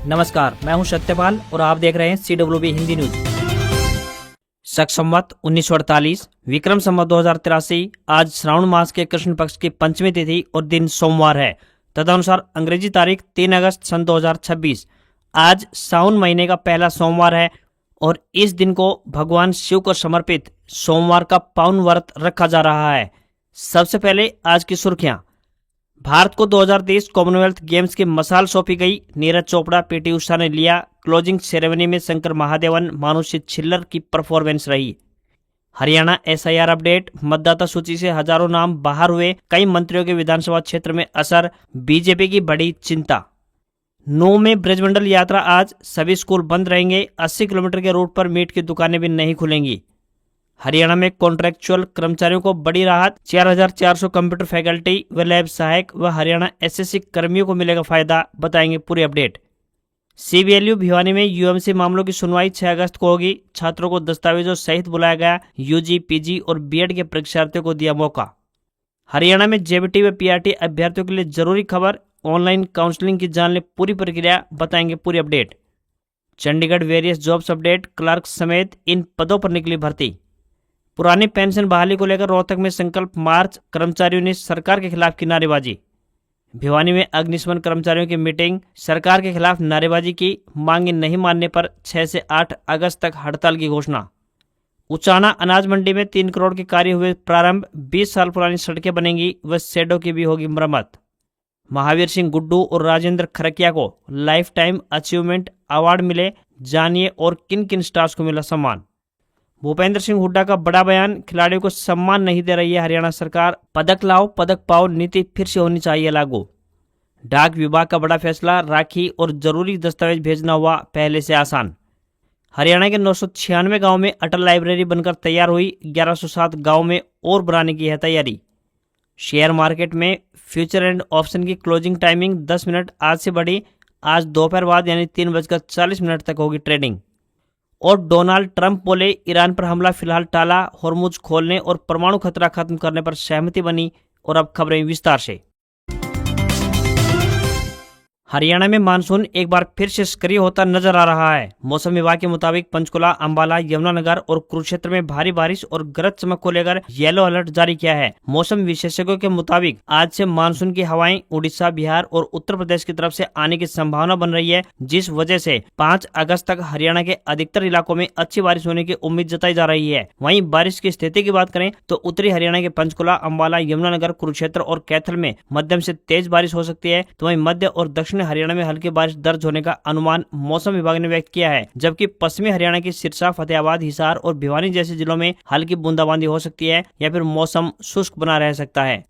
नमस्कार, मैं हूं सत्यपाल और आप देख रहे हैं CWB हिंदी न्यूज। शक संवत 1948, विक्रम संवत 2083। आज श्रावण मास के कृष्ण पक्ष की पंचमी तिथि और दिन सोमवार है। तदनुसार अंग्रेजी तारीख 3 अगस्त सन 2026। आज सावन महीने का पहला सोमवार है और इस दिन को भगवान शिव को समर्पित सोमवार का पावन व्रत रखा जा रहा है। सबसे पहले आज की सुर्खियां। भारत को 2023 कॉमनवेल्थ गेम्स की मशाल सौंपी गई। नीरज चोपड़ा, पीटी उषा ने लिया क्लोजिंग सेरेमनी में शंकर महादेवन, मानुषी छिल्लर की परफॉर्मेंस रही। Haryana SIR update. मतदाता सूची से हजारों नाम बाहर हुए। कई मंत्रियों के विधानसभा क्षेत्र में असर। बीजेपी की बड़ी चिंता। 9 में ब्रजमंडल यात्रा आज। सभी स्कूल बंद रहेंगे। 80 किलोमीटर के रूट पर मीट की दुकानें भी नहीं खुलेंगी। हरियाणा में कॉन्ट्रैक्चुअल कर्मचारियों को बड़ी राहत। 4400 कंप्यूटर फैकल्टी व लैब सहायक व हरियाणा SSC कर्मियों को मिलेगा फायदा। बताएंगे पूरी अपडेट। CBLU भिवानी में UMC मामलों की सुनवाई 6 अगस्त को होगी। छात्रों को दस्तावेजों सहित बुलाया गया। UG, PG और BEd के परीक्षार्थियों को दिया मौका। हरियाणा में JBT व PRT अभ्यर्थियों के लिए जरूरी खबर। ऑनलाइन काउंसलिंग की जान ले पूरी प्रक्रिया। बताएंगे पूरी update. Chandigarh various jobs update. Clerk समेत इन पदों पर निकली भर्ती। पुरानी पेंशन बहाली को लेकर रोहतक में संकल्प मार्च। कर्मचारियों ने सरकार के खिलाफ की नारेबाजी। भिवानी में अग्निशमन कर्मचारियों की मीटिंग। सरकार के खिलाफ नारेबाजी की। मांगे नहीं मानने पर 6 से 8 अगस्त तक हड़ताल की घोषणा। उचाना अनाज मंडी में 3 करोड़ के कार्य हुए प्रारंभ। 20 साल पुरानी सड़कें बनेंगी व शेडों की भी होगी मरम्मत। महावीर सिंह गुड्डू और राजेंद्र खरकिया को लाइफ टाइम अचीवमेंट अवार्ड मिले। जानिए और किन किन स्टार्स को मिला सम्मान। भूपेंद्र सिंह हुड्डा का बड़ा बयान। खिलाड़ियों को सम्मान नहीं दे रही है हरियाणा सरकार। पदक लाओ पदक पाओ नीति फिर से होनी चाहिए लागू। डाक विभाग का बड़ा फैसला। राखी और जरूरी दस्तावेज भेजना हुआ पहले से आसान। हरियाणा के 996 गांव में अटल लाइब्रेरी बनकर तैयार हुई। 1107 गांव में और बनाने की है तैयारी। शेयर मार्केट में फ्यूचर एंड ऑप्शन की क्लोजिंग टाइमिंग 10 मिनट आज से बढ़ी। आज दोपहर बाद यानी 3:40 तक होगी ट्रेडिंग। और डोनाल्ड ट्रंप बोले ईरान पर हमला फिलहाल टाला। होर्मुज खोलने और परमाणु खतरा खत्म करने पर सहमति बनी। और अब खबरें विस्तार से। हरियाणा में मानसून एक बार फिर से सक्रिय होता नजर आ रहा है। मौसम विभाग के मुताबिक पंचकुला, अंबाला, यमुनानगर और कुरुक्षेत्र में भारी बारिश और गरज चमक को लेकर येलो अलर्ट जारी किया है। मौसम विशेषज्ञों के मुताबिक आज से मानसून की हवाएं उड़ीसा, बिहार और उत्तर प्रदेश की तरफ से आने की संभावना बन रही है, जिस वजह से 5 अगस्त तक हरियाणा के अधिकतर इलाकों में अच्छी बारिश होने की उम्मीद जताई जा रही है। वहीं बारिश की स्थिति की बात करें तो उत्तरी हरियाणा के पंचकुला, अंबाला, यमुनानगर, कुरुक्षेत्र और कैथल में मध्यम से तेज बारिश हो सकती है। तो वहीं मध्य और दक्षिण हरियाणा में हल्की बारिश दर्ज होने का अनुमान मौसम विभाग ने व्यक्त किया है। जबकि पश्चिमी हरियाणा की सिरसा, फतेहाबाद, हिसार और भिवानी जैसे जिलों में हल्की बूंदाबांदी हो सकती है या फिर मौसम शुष्क बना रह सकता है।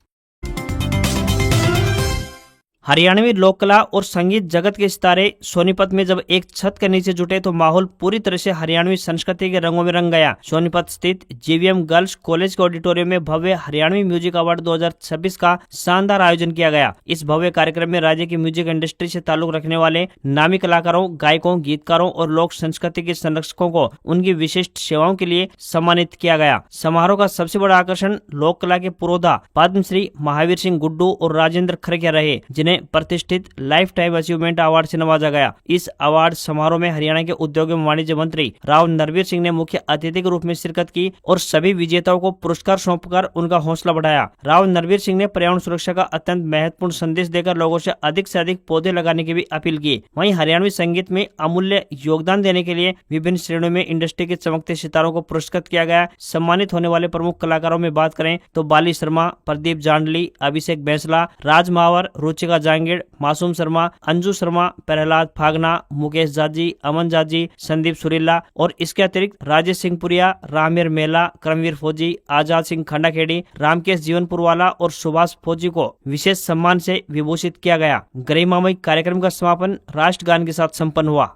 हरियाणवी लोक कला और संगीत जगत के सितारे सोनीपत में जब एक छत के नीचे जुटे तो माहौल पूरी तरह से हरियाणवी संस्कृति के रंगों में रंग गया। सोनीपत स्थित GVM गर्ल्स कॉलेज के ऑडिटोरियम में भव्य हरियाणवी म्यूजिक अवार्ड 2026 का शानदार आयोजन किया गया। इस भव्य कार्यक्रम में राज्य की म्यूजिक इंडस्ट्री से ताल्लुक रखने वाले नामी कलाकारों, गायकों, गीतकारों और लोक संस्कृति के संरक्षकों को उनकी विशिष्ट सेवाओं के लिए सम्मानित किया गया। समारोह का सबसे बड़ा आकर्षण लोक कला के पुरोधा पद्मश्री महावीर सिंह गुड्डू और राजेंद्र खरकिया रहे, जिन्हें प्रतिष्ठित लाइफ टाइम अचीवमेंट अवार्ड से नवाजा गया। इस अवार्ड समारोह में हरियाणा के उद्योग एवं वाणिज्य मंत्री राव नरवीर सिंह ने मुख्य अतिथि के रूप में शिरकत की और सभी विजेताओं को पुरस्कार सौंपकर उनका हौसला बढ़ाया। राव नरवीर सिंह ने पर्यावरण सुरक्षा का अत्यंत महत्वपूर्ण संदेश देकर लोगों से अधिक पौधे लगाने की भी अपील की। वहीं हरियाणवी संगीत में अमूल्य योगदान देने के लिए विभिन्न श्रेणियों में इंडस्ट्री के चमकते सितारों को पुरस्कृत किया गया। सम्मानित होने वाले प्रमुख कलाकारों में बात करें तो बाली शर्मा, प्रदीप जांडली, अभिषेक बैंसला, राज मावर, रुचिका जांगीड़, मासूम शर्मा, अंजू शर्मा, प्रहलाद फागना, मुकेश जाजी, अमन जाजी, संदीप सुरीला और इसके अतिरिक्त राजेश सिंह पुरिया, रामेर मेला, करमवीर फौजी, आजाद सिंह खंडाखेड़ी, रामकेश जीवनपुर वाला और सुभाष फौजी को विशेष सम्मान से विभूषित किया गया। गरिमामय कार्यक्रम का समापन राष्ट्रगान के साथ संपन्न हुआ।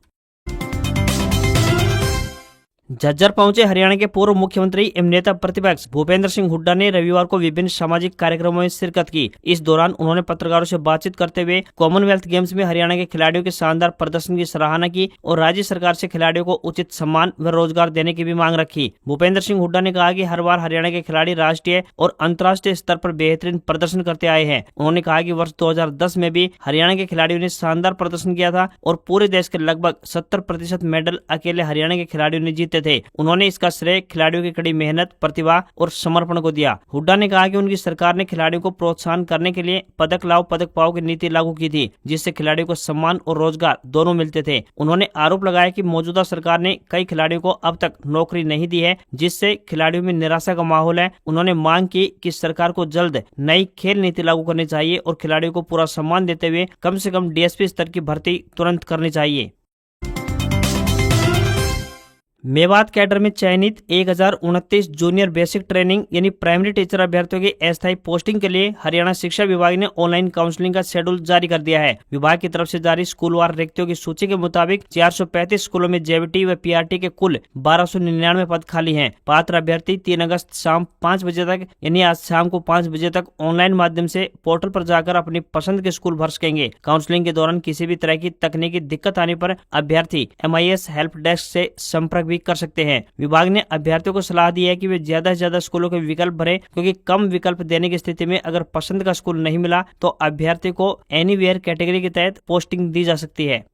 झज्जर पहुंचे हरियाणा के पूर्व मुख्यमंत्री एवं नेता प्रतिपक्ष भूपेंद्र सिंह हुड्डा ने रविवार को विभिन्न सामाजिक कार्यक्रमों में शिरकत की। इस दौरान उन्होंने पत्रकारों से बातचीत करते हुए कॉमनवेल्थ गेम्स में हरियाणा के खिलाड़ियों के शानदार प्रदर्शन की सराहना की और राज्य सरकार से खिलाड़ियों को उचित सम्मान व रोजगार देने की भी मांग रखी। भूपेंद्र सिंह हुड्डा ने कहा कि हर बार हरियाणा के खिलाड़ी राष्ट्रीय और अंतर्राष्ट्रीय स्तर पर बेहतरीन प्रदर्शन करते आए हैं। उन्होंने कहा कि वर्ष 2010 में भी हरियाणा के खिलाड़ियों ने शानदार प्रदर्शन किया था और पूरे देश के लगभग 70% मेडल अकेले हरियाणा के खिलाड़ियों ने जीते थे। उन्होंने इसका श्रेय खिलाड़ियों की कड़ी मेहनत, प्रतिभा और समर्पण को दिया। हुड्डा ने कहा कि उनकी सरकार ने खिलाड़ियों को प्रोत्साहन करने के लिए पदक लाओ पदक पाओ की नीति लागू की थी, जिससे खिलाड़ियों को सम्मान और रोजगार दोनों मिलते थे। उन्होंने आरोप लगाया कि मौजूदा सरकार ने कई खिलाड़ियों को अब तक नौकरी नहीं दी है, जिससे खिलाड़ियों में निराशा का माहौल है। उन्होंने मांग की कि सरकार को जल्द नई खेल नीति लागू करनी चाहिए और खिलाड़ियों को पूरा सम्मान देते हुए कम से कम डीएसपी स्तर की भर्ती तुरंत करनी चाहिए। मेवात कैडर में चयनित 1029 जूनियर बेसिक ट्रेनिंग यानी प्राइमरी टीचर अभ्यर्थियों की अस्थायी पोस्टिंग के लिए हरियाणा शिक्षा विभाग ने ऑनलाइन काउंसलिंग का शेड्यूल जारी कर दिया है। विभाग की तरफ से जारी स्कूलवार रिक्तियों की सूची के मुताबिक 435 स्कूलों में जेवीटी व पीआरटी के कुल 1299 पद खाली हैं। पात्र अभ्यर्थी 3 अगस्त शाम 5 बजे तक यानी आज शाम को 5 बजे तक ऑनलाइन माध्यम से पोर्टल पर जाकर अपनी पसंद के स्कूल भर सकेंगे। काउंसलिंग के दौरान किसी भी तरह की तकनीकी दिक्कत आने पर अभ्यर्थी MIS हेल्प डेस्क से संपर्क भी कर सकते हैं। विभाग ने अभ्यर्थियों को सलाह दी है कि वे ज्यादा से ज्यादा स्कूलों के विकल्प भरें, क्योंकि कम विकल्प देने की स्थिति में अगर पसंद का स्कूल नहीं मिला तो अभ्यर्थी को एनीवेयर कैटेगरी के तहत पोस्टिंग दी जा सकती है।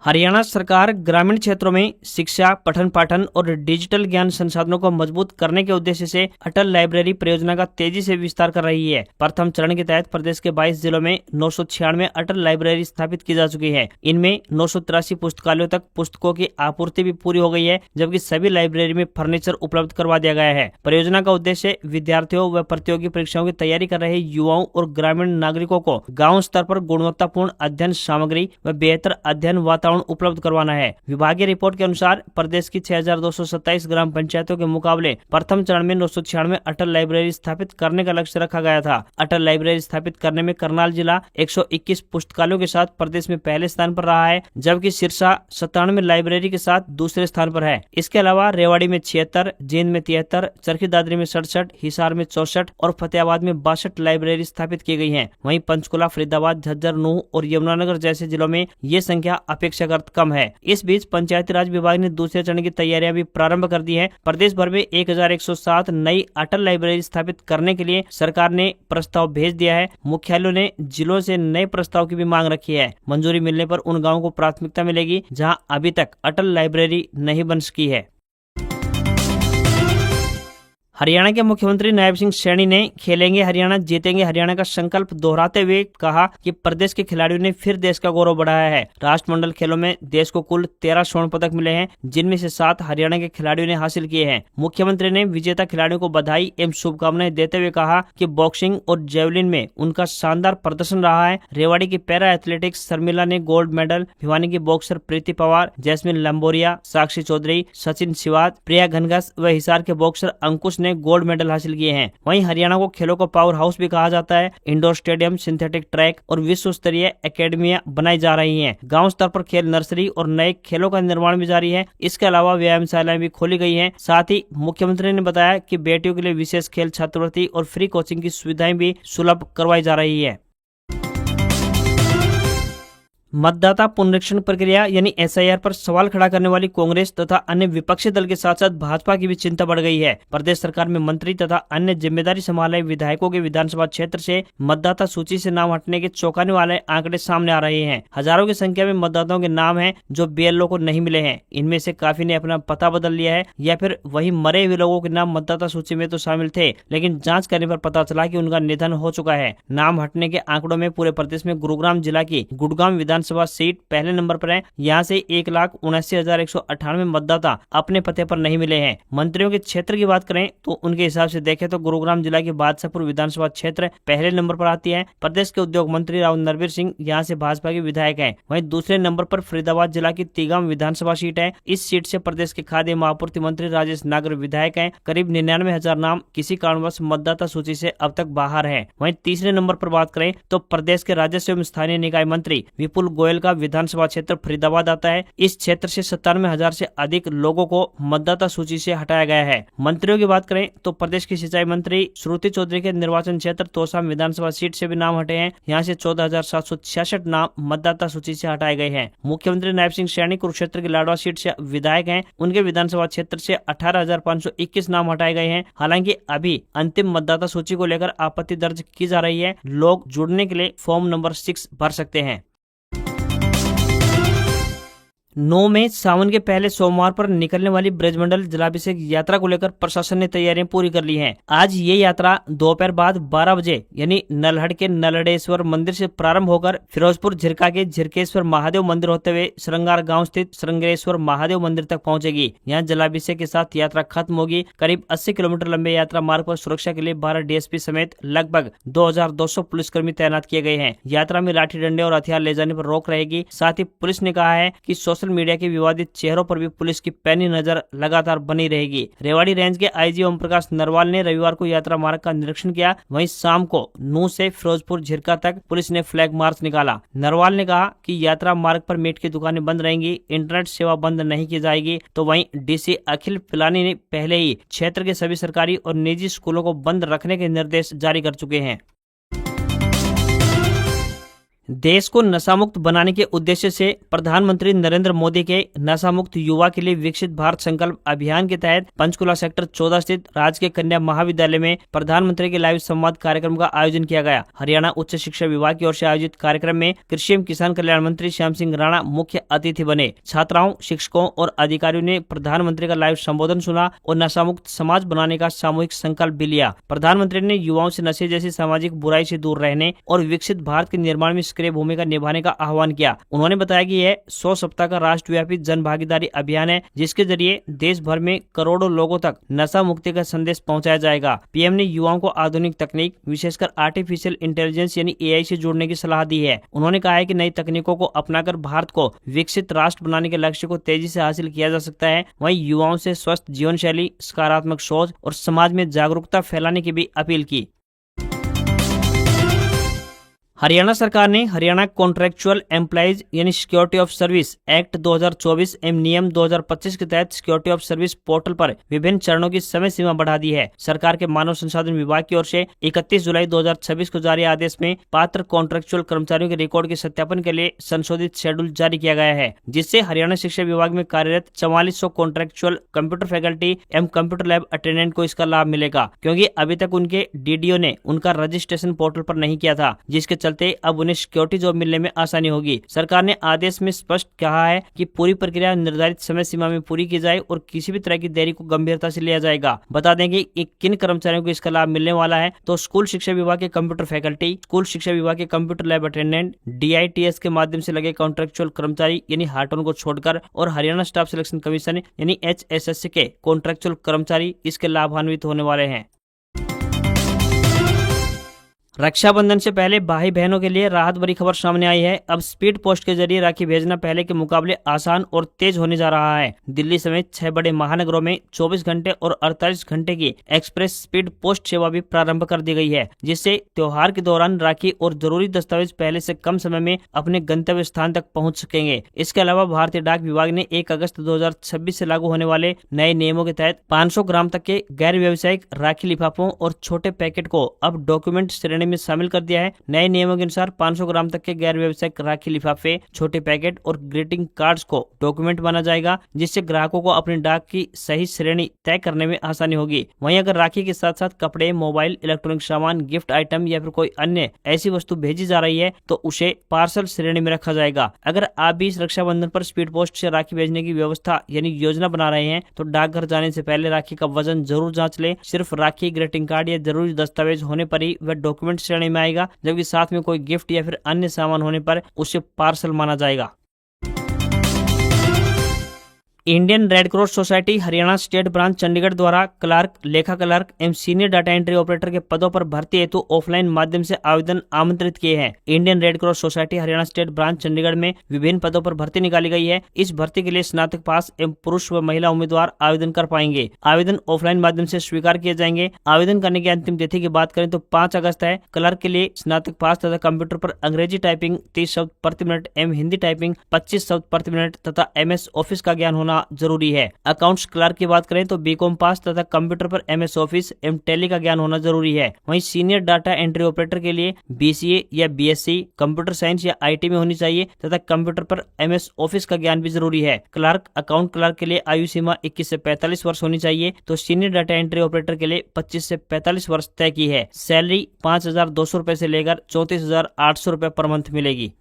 हरियाणा सरकार ग्रामीण क्षेत्रों में शिक्षा, पठन पाठन और डिजिटल ज्ञान संसाधनों को मजबूत करने के उद्देश्य से अटल लाइब्रेरी परियोजना का तेजी से विस्तार कर रही है। प्रथम चरण के तहत प्रदेश के 22 जिलों में 996 अटल लाइब्रेरी स्थापित की जा चुकी है। इनमें 983 पुस्तकालयों तक पुस्तकों की आपूर्ति भी पूरी हो गई है, जबकि सभी लाइब्रेरी में फर्नीचर उपलब्ध करवा दिया गया है। परियोजना का उद्देश्य विद्यार्थियों व प्रतियोगी परीक्षाओं की तैयारी कर रहे युवाओं और ग्रामीण नागरिकों को गाँव स्तर पर गुणवत्तापूर्ण अध्ययन सामग्री व बेहतर अध्ययन वातावरण उपलब्ध करवाना है। विभागीय रिपोर्ट के अनुसार प्रदेश की 6227 ग्राम पंचायतों के मुकाबले प्रथम चरण में 996 अटल लाइब्रेरी स्थापित करने का लक्ष्य रखा गया था। अटल लाइब्रेरी स्थापित करने में करनाल जिला 121 पुस्तकालयों के साथ प्रदेश में पहले स्थान पर रहा है, जबकि सिरसा 97 लाइब्रेरी के साथ दूसरे स्थान पर है। इसके अलावा रेवाड़ी में 76, जींद में 73, चरखी दादरी में 67, हिसार में 64 और फतेहाबाद में 62 लाइब्रेरी स्थापित की गई है। वहीं पंचकुला, फरीदाबाद, झज्जर, नूंह और यमुनानगर जैसे जिलों में ये संख्या अपेक्षाकृत कम है। इस बीच पंचायती राज विभाग ने दूसरे चरण की तैयारियां भी प्रारंभ कर दी है। प्रदेश भर में 1107 नई अटल लाइब्रेरी स्थापित करने के लिए सरकार ने प्रस्ताव भेज दिया है। मुख्यालयों ने जिलों से नए प्रस्ताव की भी मांग रखी है। मंजूरी मिलने पर उन गाँवों को प्राथमिकता मिलेगी जहां अभी तक अटल लाइब्रेरी नहीं बन सकी है। हरियाणा के मुख्यमंत्री नायब सिंह सैनी ने खेलेंगे हरियाणा जीतेंगे हरियाणा का संकल्प दोहराते हुए कहा कि प्रदेश के खिलाड़ियों ने फिर देश का गौरव बढ़ाया है। राष्ट्रमंडल खेलों में देश को कुल 13 स्वर्ण पदक मिले हैं, जिनमें से 7 हरियाणा के खिलाड़ियों ने हासिल किए हैं। मुख्यमंत्री ने विजेता खिलाड़ियों को बधाई एवं शुभकामनाएं देते हुए कहा कि बॉक्सिंग और जेवलिन में उनका शानदार प्रदर्शन रहा है। रेवाड़ी की पैरा एथलेटिक्स शर्मिला ने गोल्ड मेडल, भिवानी की बॉक्सर प्रीति पवार, जैस्मिन लंबोरिया, साक्षी चौधरी, सचिन सिवात, प्रिया घनघस व हिसार के बॉक्सर अंकुश ने गोल्ड मेडल हासिल किए हैं। वहीं हरियाणा को खेलों का पावर हाउस भी कहा जाता है। इंडोर स्टेडियम, सिंथेटिक ट्रैक और विश्व स्तरीय एकेडमियां बनाई जा रही हैं। गांव स्तर पर खेल नर्सरी और नए खेलों का निर्माण भी जारी है। इसके अलावा व्यायामशालाएं भी खोली गई हैं। साथ ही मुख्यमंत्री ने बताया कि बेटियों के लिए विशेष खेल छात्रवृत्ति और फ्री कोचिंग की सुविधाएं भी सुलभ करवाई जा रही है। मतदाता पुनरीक्षण प्रक्रिया यानी SIR पर सवाल खड़ा करने वाली कांग्रेस तथा अन्य विपक्षी दल के साथ साथ भाजपा की भी चिंता बढ़ गई है। प्रदेश सरकार में मंत्री तथा अन्य जिम्मेदारी संभाले विधायकों के विधानसभा क्षेत्र से मतदाता सूची से नाम हटने के चौंकाने वाले आंकड़े सामने आ रहे हैं। हजारों की संख्या में मतदाताओं के नाम हैं जो BLO को नहीं मिले हैं। इनमें से काफी ने अपना पता बदल लिया है या फिर वही मरे हुए लोगों के नाम मतदाता सूची में तो शामिल थे, लेकिन जाँच करने पर पता चला कि उनका निधन हो चुका है। नाम हटने के आंकड़ों में पूरे प्रदेश में गुरुग्राम जिला की गुड़गांव विधानसभा सीट पहले नंबर पर है। यहाँ से 1,79,198 मतदाता अपने पते पर नहीं मिले हैं। मंत्रियों के क्षेत्र की बात करें तो उनके हिसाब से देखें तो गुरुग्राम जिला की बादशाहपुर विधानसभा क्षेत्र पहले नंबर पर आती है। प्रदेश के उद्योग मंत्री राव नरवीर सिंह यहाँ से भाजपा के विधायक हैं। वहीं दूसरे नंबर पर फरीदाबाद जिला की तिगाम विधानसभा सीट है। इस सीट से प्रदेश के खाद्य महापूर्ति मंत्री राजेश नागर विधायक हैं। करीब 99,000 नाम किसी कारणवश मतदाता सूची से अब तक बाहर है। वहीं तीसरे नंबर पर बात करें तो प्रदेश के राजस्व एवं स्थानीय निकाय मंत्री विपुल गोयल का विधानसभा क्षेत्र फरीदाबाद आता है। इस क्षेत्र से 97,000 से अधिक लोगों को मतदाता सूची से हटाया गया है। मंत्रियों की बात करें तो प्रदेश की सिंचाई मंत्री श्रुति चौधरी के निर्वाचन क्षेत्र तोसाम विधानसभा सीट से भी नाम हटे हैं। यहाँ से 14,766 नाम मतदाता सूची से हटाए गए हैं। मुख्यमंत्री नायब सिंह सैनी कुरुक्षेत्र की लाडवा सीट से विधायक हैं। उनके विधानसभा क्षेत्र से 18,521 नाम हटाए गए हैं। हालांकि अभी अंतिम मतदाता सूची को लेकर आपत्ति दर्ज की जा रही है। लोग जुड़ने के लिए फॉर्म नंबर 6 भर सकते हैं। 9 मई सावन के पहले सोमवार पर निकलने वाली ब्रजमंडल जलाभिषेक यात्रा को लेकर प्रशासन ने तैयारियां पूरी कर ली हैं। आज ये यात्रा दोपहर बाद 12 बजे यानी नलहड़ के नलहड़ेश्वर मंदिर से प्रारंभ होकर फिरोजपुर झिरका के झिरकेश्वर महादेव मंदिर होते हुए श्रृंगार गांव स्थित श्रृंगेश्वर महादेव मंदिर तक पहुंचेगी। यहाँ जलाभिषेक के साथ यात्रा खत्म होगी। करीब 80 किलोमीटर लंबे यात्रा मार्ग पर सुरक्षा के लिए 12 डीएसपी समेत लगभग 2,200 पुलिसकर्मी तैनात किए गए हैं। यात्रा में लाठी डंडे और हथियार ले जाने पर रोक रहेगी। साथ ही पुलिस ने कहा है कि सोशल मीडिया के विवादित चेहरों पर भी पुलिस की पैनी नजर लगातार बनी रहेगी। रेवाड़ी रेंज के आईजी ओम प्रकाश नरवाल ने रविवार को यात्रा मार्ग का निरीक्षण किया। वहीं शाम को नूह से फिरोजपुर झिरका तक पुलिस ने फ्लैग मार्च निकाला। नरवाल ने कहा कि यात्रा मार्ग पर मीट की दुकानें बंद रहेंगी, इंटरनेट सेवा बंद नहीं की जाएगी। तो वहीं डीसी अखिल पिलानी ने पहले ही क्षेत्र के सभी सरकारी और निजी स्कूलों को बंद रखने के निर्देश जारी कर चुके हैं। देश को नशामुक्त बनाने के उद्देश्य से प्रधानमंत्री नरेंद्र मोदी के नशामुक्त युवा के लिए विकसित भारत संकल्प अभियान के तहत पंचकुला सेक्टर 14 स्थित राजकीय कन्या महाविद्यालय में प्रधानमंत्री के लाइव संवाद कार्यक्रम का आयोजन किया गया। हरियाणा उच्च शिक्षा विभाग की ओर से आयोजित कार्यक्रम में कृषि एवं किसान कल्याण मंत्री श्याम सिंह राणा मुख्य अतिथि बने। छात्राओं, शिक्षकों और अधिकारियों ने प्रधानमंत्री का लाइव संबोधन सुना और नशामुक्त समाज बनाने का सामूहिक संकल्प भी लिया। प्रधानमंत्री ने युवाओं से नशे जैसी सामाजिक बुराई से दूर रहने और विकसित भारत के निर्माण में सक्रिय भूमिका निभाने का आह्वान किया। उन्होंने बताया कि यह 100 सप्ताह का राष्ट्रव्यापी जन भागीदारी अभियान है, जिसके जरिए देश भर में करोड़ों लोगों तक नशा मुक्ति का संदेश पहुंचाया जाएगा। पीएम ने युवाओं को आधुनिक तकनीक, विशेषकर आर्टिफिशियल इंटेलिजेंस यानी एआई से जुड़ने की सलाह दी है। उन्होंने कहा है कि नई तकनीकों को अपनाकर भारत को विकसित राष्ट्र बनाने के लक्ष्य को तेजी से हासिल किया जा सकता है। वहीं युवाओं से स्वस्थ जीवन शैली, सकारात्मक सोच और समाज में जागरूकता फैलाने की भी अपील की। हरियाणा सरकार ने हरियाणा कॉन्ट्रेक्चुअल एम्प्लॉइज यानी सिक्योरिटी ऑफ सर्विस एक्ट 2024 एवं नियम 2025 के तहत सिक्योरिटी ऑफ सर्विस पोर्टल पर विभिन्न चरणों की समय सीमा बढ़ा दी है। सरकार के मानव संसाधन विभाग की ओर से 31 जुलाई 2026 को जारी आदेश में पात्र कॉन्ट्रेक्चुअल कर्मचारियों के रिकॉर्ड के सत्यापन के लिए संशोधित शेड्यूल जारी किया गया है, जिससे हरियाणा शिक्षा विभाग में कार्यरत 4400 कॉन्ट्रेक्चुअल कंप्यूटर फैकल्टी एवं कंप्यूटर लैब अटेंडेंट को इसका लाभ मिलेगा, क्योंकि अभी तक उनके डीडीओ ने उनका रजिस्ट्रेशन पोर्टल पर नहीं किया था, जिसके चलते अब उन्हें सिक्योरिटी जॉब मिलने में आसानी होगी। सरकार ने आदेश में स्पष्ट कहा है कि पूरी प्रक्रिया निर्धारित समय सीमा में पूरी की जाए और किसी भी तरह की देरी को गंभीरता से लिया जाएगा। बता दें कि किन कर्मचारियों को इसका लाभ मिलने वाला है, तो स्कूल शिक्षा विभाग के कंप्यूटर फैकल्टी, स्कूल शिक्षा विभाग के कंप्यूटर लैब अटेंडेंट, DITS के माध्यम से लगे कॉन्ट्रेक्चुअल कर्मचारी यानी हार्टोन को छोड़कर और हरियाणा स्टाफ सिलेक्शन कमीशन यानी HSSC के कॉन्ट्रेक्चुअल कर्मचारी इसके लाभान्वित होने वाले हैं। रक्षाबंधन से पहले भाई बहनों के लिए राहत भरी खबर सामने आई है। अब स्पीड पोस्ट के जरिए राखी भेजना पहले के मुकाबले आसान और तेज होने जा रहा है। दिल्ली समेत 6 बड़े महानगरों में 24 घंटे और 48 घंटे की एक्सप्रेस स्पीड पोस्ट सेवा भी प्रारंभ कर दी गई है, जिससे त्योहार के दौरान राखी और जरूरी दस्तावेज पहले से कम समय में अपने गंतव्य स्थान तक पहुँच सकेंगे। इसके अलावा भारतीय डाक विभाग ने 1 अगस्त 2026 से लागू होने वाले नए नियमों के तहत 500 ग्राम तक के गैर व्यावसायिक राखी लिफाफों और छोटे पैकेट को अब डॉक्यूमेंट श्रेणी में शामिल कर दिया है। नए नियमों के अनुसार 500 ग्राम तक के गैर व्यावसायिक राखी लिफाफे, छोटे पैकेट और ग्रीटिंग कार्ड्स को डॉक्यूमेंट माना जाएगा, जिससे ग्राहकों को अपनी डाक की सही श्रेणी तय करने में आसानी होगी। वहीं अगर राखी के साथ साथ कपड़े, मोबाइल, इलेक्ट्रॉनिक सामान, गिफ्ट आइटम या फिर कोई अन्य ऐसी वस्तु भेजी जा रही है तो उसे पार्सल श्रेणी में रखा जाएगा। अगर आप भी इस रक्षाबंधन पर स्पीड पोस्ट से राखी भेजने की व्यवस्था यानी योजना बना रहे हैं तो डाकघर जाने से पहले राखी का वजन जरूर जांच ले। सिर्फ राखी, ग्रीटिंग कार्ड या जरूरी दस्तावेज होने पर ही वह डॉक्यूमेंट श्रेणी में आएगा, जबकि साथ में कोई गिफ्ट या फिर अन्य सामान होने पर उसे पार्सल माना जाएगा। Indian red cross society Haryana state branch Chandigarh द्वारा क्लर्क, लेखा क्लर्क एवं सीनियर डाटा एंट्री ऑपरेटर के पदों पर भर्ती हेतु ऑफलाइन माध्यम से आवेदन आमंत्रित किए हैं। Indian red cross society Haryana state branch Chandigarh में विभिन्न पदों पर भर्ती निकाली गई है। इस भर्ती के लिए स्नातक पास एवं पुरुष व महिला उम्मीदवार आवेदन कर पाएंगे। आवेदन ऑफलाइन माध्यम से स्वीकार किए जाएंगे। आवेदन करने की अंतिम तिथि की बात करें तो 5 अगस्त है। क्लर्क के लिए स्नातक पास तथा कंप्यूटर पर अंग्रेजी टाइपिंग 30 शब्द प्रति मिनट एवं हिंदी टाइपिंग 25 शब्द प्रति मिनट तथा MS ऑफिस का ज्ञान होना जरूरी है। अकाउंट्स क्लर्क की बात करें तो BCom पास तथा कंप्यूटर पर MS ऑफिस एवं टैली का ज्ञान होना जरूरी है। वहीं सीनियर डाटा एंट्री ऑपरेटर के लिए BCA या BSc कंप्यूटर साइंस या IT में होनी चाहिए तथा कंप्यूटर पर MS ऑफिस का ज्ञान भी जरूरी है। क्लर्क, अकाउंट क्लर्क के लिए आयु सीमा 21 से 45 वर्ष होनी चाहिए तो सीनियर डाटा एंट्री ऑपरेटर के लिए 25 से 45 वर्ष तय की है। सैलरी 5,200 रुपए से लेकर 34,800 रुपए पर मंथ मिलेगी।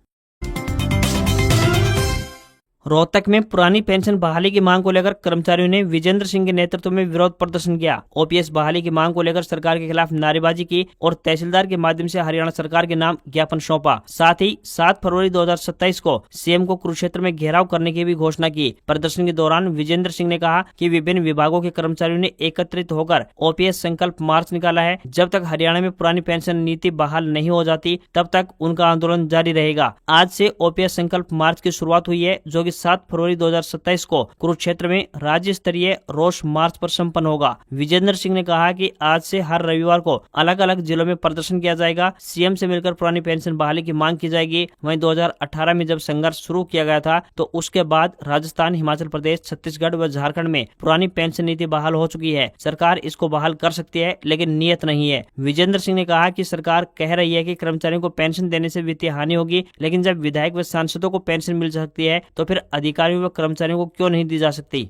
रोहतक में पुरानी पेंशन बहाली की मांग को लेकर कर्मचारियों ने विजेंद्र सिंह के नेतृत्व में विरोध प्रदर्शन किया। OPS बहाली की मांग को लेकर सरकार के खिलाफ नारेबाजी की और तहसीलदार के माध्यम से हरियाणा सरकार के नाम ज्ञापन सौंपा। साथ ही 7 फरवरी 2027 को CM को कुरुक्षेत्र में घेराव करने की भी घोषणा की। प्रदर्शन के दौरान विजेंद्र सिंह ने कहा कि विभिन्न विभागों के कर्मचारियों ने एकत्रित होकर OPS संकल्प मार्च निकाला है। जब तक हरियाणा में पुरानी पेंशन नीति बहाल नहीं हो जाती तब तक उनका आंदोलन जारी रहेगा। आज से OPS संकल्प मार्च की शुरुआत हुई है जो कि 7 फरवरी 2027 को कुरुक्षेत्र में राज्य स्तरीय रोष मार्च पर संपन्न होगा। विजेंद्र सिंह ने कहा कि आज से हर रविवार को अलग अलग जिलों में प्रदर्शन किया जाएगा। CM से मिलकर पुरानी पेंशन बहाली की मांग की जाएगी। वहीं 2018 में जब संघर्ष शुरू किया गया था तो उसके बाद राजस्थान, हिमाचल प्रदेश, छत्तीसगढ़ व झारखंड में पुरानी पेंशन नीति बहाल हो चुकी है। सरकार इसको बहाल कर सकती है लेकिन नियत नहीं है। विजेंद्र सिंह ने कहा कि सरकार कह रही है कि कर्मचारियों को पेंशन देने से वित्तीय हानि होगी, लेकिन जब विधायक व सांसदों को पेंशन मिल सकती है तो फिर अधिकारियों व कर्मचारियों को क्यों नहीं दी जा सकती।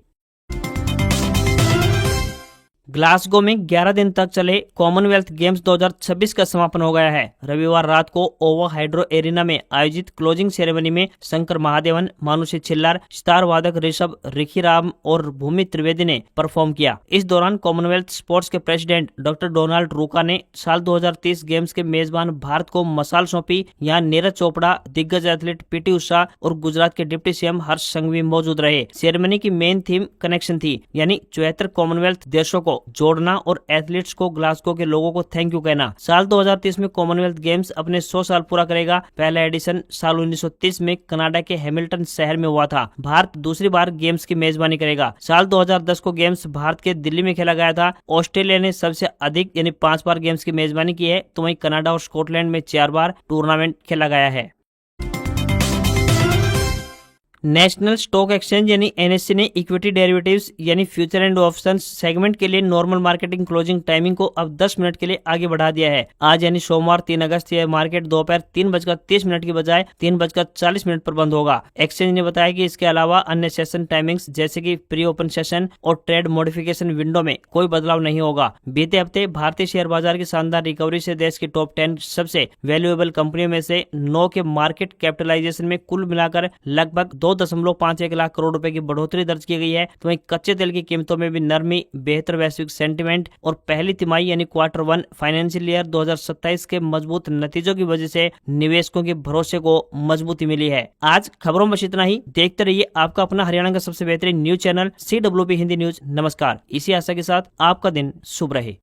ग्लासगो में 11 दिन तक चले कॉमनवेल्थ गेम्स 2026 का समापन हो गया है। रविवार रात को ओवा हाइड्रो एरिना में आयोजित क्लोजिंग सेरेमनी में शंकर महादेवन, मानुषी छिल्लर, सितार वादक ऋषभ, रिखी राम और भूमि त्रिवेदी ने परफॉर्म किया। इस दौरान कॉमनवेल्थ स्पोर्ट्स के प्रेसिडेंट डॉक्टर डोनाल्ड रूका ने साल 2030 गेम्स के मेजबान भारत को मशाल सौंपी। यहाँ नीरज चोपड़ा, दिग्गज एथलीट PT उषा और गुजरात के डिप्टी CM हर्ष संघवी मौजूद रहे। सेरेमनी की मेन थीम कनेक्शन थी, यानी 74 कॉमनवेल्थ देशों को जोड़ना और एथलीट्स को ग्लासगो के लोगों को थैंक यू कहना। साल 2030 में कॉमनवेल्थ गेम्स अपने 100 साल पूरा करेगा। पहला एडिशन साल 1930 में कनाडा के हैमिल्टन शहर में हुआ था। भारत दूसरी बार गेम्स की मेजबानी करेगा। साल 2010 को गेम्स भारत के दिल्ली में खेला गया था। ऑस्ट्रेलिया ने सबसे अधिक यानी 5 बार गेम्स की मेजबानी की है तो वहीं कनाडा और स्कॉटलैंड में 4 बार टूर्नामेंट खेला गया है। नेशनल स्टॉक एक्सचेंज यानी NSE ने इक्विटी डेरिवेटिव्स यानी फ्यूचर एंड ऑप्शंस सेगमेंट के लिए नॉर्मल मार्केटिंग क्लोजिंग टाइमिंग को अब 10 मिनट के लिए आगे बढ़ा दिया है। आज यानी सोमवार 3 अगस्त यह मार्केट दोपहर 3:30 की बजाय 3:40 पर बंद होगा। एक्सचेंज ने बताया कि इसके अलावा अन्य सेशन टाइमिंग्स जैसे कि प्री ओपन सेशन और ट्रेड मॉडिफिकेशन विंडो में कोई बदलाव नहीं होगा। बीते हफ्ते भारतीय शेयर बाजार की शानदार रिकवरी से देश की टॉप 10 सबसे वैल्यूएबल कंपनियों में से 9 के मार्केट कैपिटलाइजेशन में कुल मिलाकर लगभग 2.51 लाख करोड़ रुपए की बढ़ोतरी दर्ज की गई है। तो वहीं कच्चे तेल की कीमतों में भी नरमी, बेहतर वैश्विक सेंटीमेंट और पहली तिमाही यानी Q1 फाइनेंशियल ईयर 2027 के मजबूत नतीजों की वजह से निवेशकों के भरोसे को मजबूती मिली है। आज खबरों में बस इतना ही। देखते रहिए आपका अपना हरियाणा का सबसे बेहतरीन news channel CWB Hindi news. नमस्कार। इसी आशा के साथ आपका दिन शुभ रहे।